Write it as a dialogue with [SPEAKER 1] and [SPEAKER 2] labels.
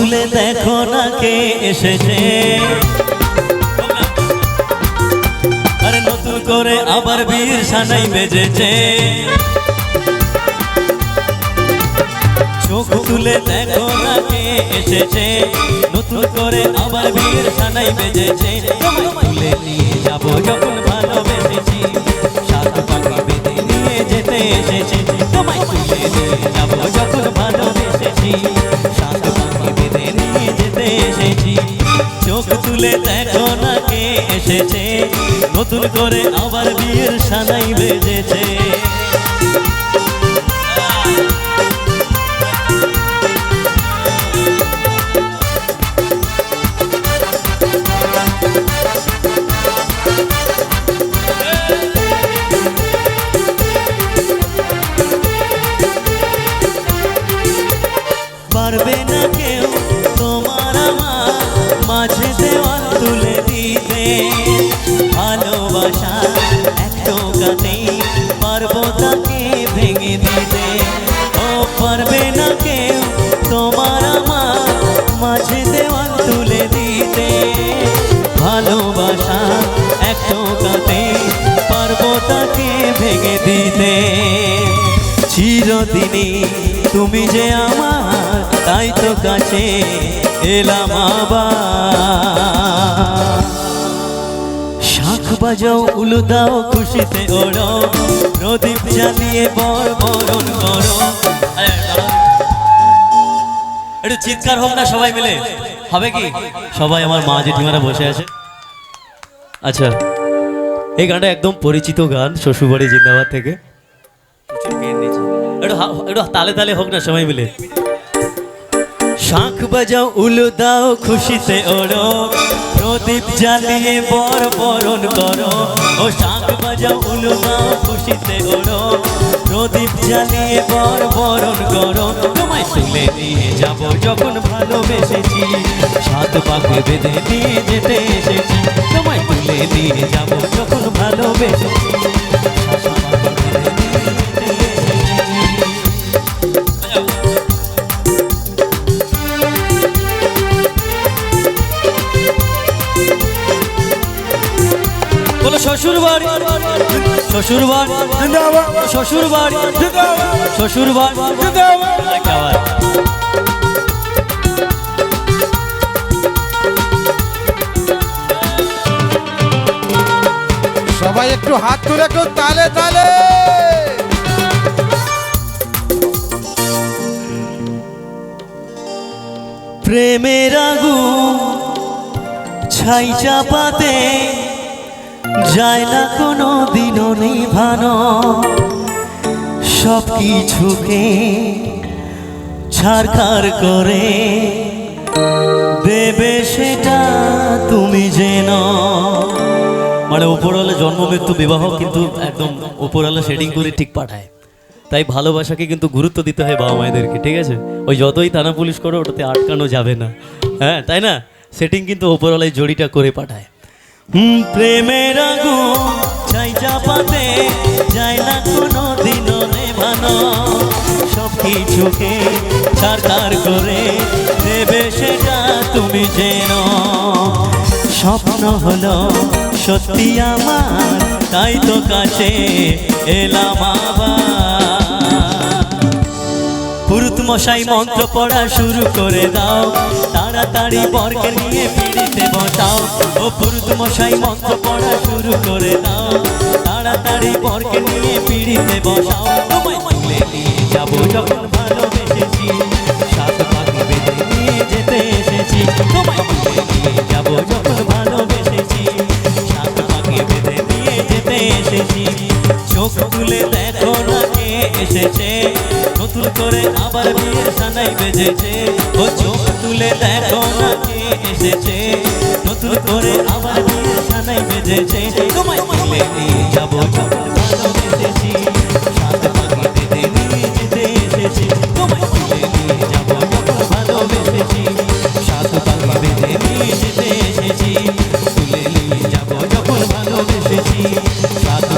[SPEAKER 1] তুলে দেখো না কে এসেছে, আরে নতুন করে আবার বীর সানাই বেজেছে। চোখ তুলে দেখো না কে এসেছে, নতুন করে আবার বীর সানাই বেজেছে। তুলে নিয়ে যাবো যখন ভালোবেসেছি, সাত পাখি বেঁধে নিয়ে যেতে এসেছি। তোমায় তুলে নিয়ে যাবো যখন ভালোবেসেছি, সাত পাখি বেঁধে নিয়ে যেতে এসেছি। চোখ তুলে দেখো না কে এসেছে, নতুন করে আবার বীর সানাই বেজেছে। পারবে না কেউ তোমার আমার মাঝে দেওয়াল তুলে দিতে, ভালোবাসা এক টোকাতেই পারবো তাকে ভেঙে দিতে। ও পারবে না কেউ তোমার আমার মাঝে দেওয়াল তুলে দিতে, ভালোবাসা এক টোকাতেই পারবো তাকে ভেঙে দিতে। চিরদিনই তুমি যে আমার, তাই তো কাছে এলাম আবার। শাঁখ বাজাও উলু দাও খুশিতে ওড়ো, প্রদীপ জ্বালিয়ে বরণ করো। একটু চিৎকার হোক না সবাই মিলে, হবে কি? সবাই আমার মা জেঠিমারা বসে আছে। আচ্ছা, এই গানটা একদম পরিচিত গান, শ্বশুরবাড়ি জিন্দাবাদ থেকে। একটু তালে তালে হোক না সবাই মিলে। শাঁখ বাজাও উলু দাও খুশিতে ওড়ো, প্রদীপ জ্বালিয়ে বরণ করো। ও শাঁখ বাজাও উলু দাও খুশিতে ওড়ো, প্রদীপ জ্বালিয়ে বরণ করো। তোমায় তুলে নিয়ে যাবো যখন ভালোবেসেছি, সাত পাখি বেঁধে নিয়ে যেতে এসেছি। তোমায় তুলে নিয়ে যাবো যখন ভালোবেসেছি, শ্বশুরবাড়ি শ্বশুরবাড়ি শ্বশুরবাড়ি শ্বশুরবাড়ি।
[SPEAKER 2] সবাই একটু হাত তুলে কেউ তালে তালে।
[SPEAKER 1] প্রেমের আগুন ছাই চাপাতে যায় না কোনো দিনও নিভানো, সব কিছুকে ছাড়খাড় করে দেবে সেটা তুমি যেন। মানে উপরওয়ালা জন্ম মৃত্যু বিবাহ কিন্তু একদম উপরওয়ালা সেটিং করে ঠিক পাঠায়। তাই ভালোবাসাকে কিন্তু গুরুত্ব দিতে হয় বাবা মায়েদেরকে, ঠিক আছে? ওই যতই থানা পুলিশ করো ওটাতে আটকানো যাবে না, হ্যাঁ তাই না? সেটিং কিন্তু উপরওয়ালাই জড়িটা করে পাঠায়। প্রেমের আগুন ছাই চাপাতে যায় না কোনো দিনও নেভানো, সব কিছুকে ছাড়খাড় করে দেবে সেটা তুমি যেন। স্বপ্ন হলো সত্যি আমার, তাই তো কাছে এলাম আবার। পুরুত মশাই মন্ত্র পড়া শুরু করে দাও, তাড়াতাড়ি বরকে নিয়ে পিড়িতে বসাও। ও পুরুত মশাই মন্ত্র পড়া শুরু করে দাও, তাড়াতাড়ি বরকে নিয়ে পিড়িতে বসাও। তোমায় তুলে নিয়ে যাবো যখন ভালোবেসেছি, সাত পাখি বেঁধে নিয়ে যেতে এসেছি। তোমায় তুলে নিয়ে যাবো যখন ভালোবেসেছি, সাত পাখি বেঁধে নিয়ে যেতে এসেছি। চোখ তুলে দেখো না কে এসেছে, নতুন করে আবার বিয়ের সানাই বেজেছে। ও চোখ তুলে দেখো না কে এসেছে, নতুন করে আবার বিয়ের সানাই বেজেছে। তোমায় তুলে নিয়ে যাবো যখন ভালোবেসেছি, সাত পাখি বেঁধে নিয়ে যেতে এসেছি। তোমায় তুলে নিয়ে যাবো যখন ভালোবেসেছি, সাত পাখি বেঁধে নিয়ে যেতে এসেছি। তুলে নিয়ে যাবো যখন ভালোবেসেছি, সাত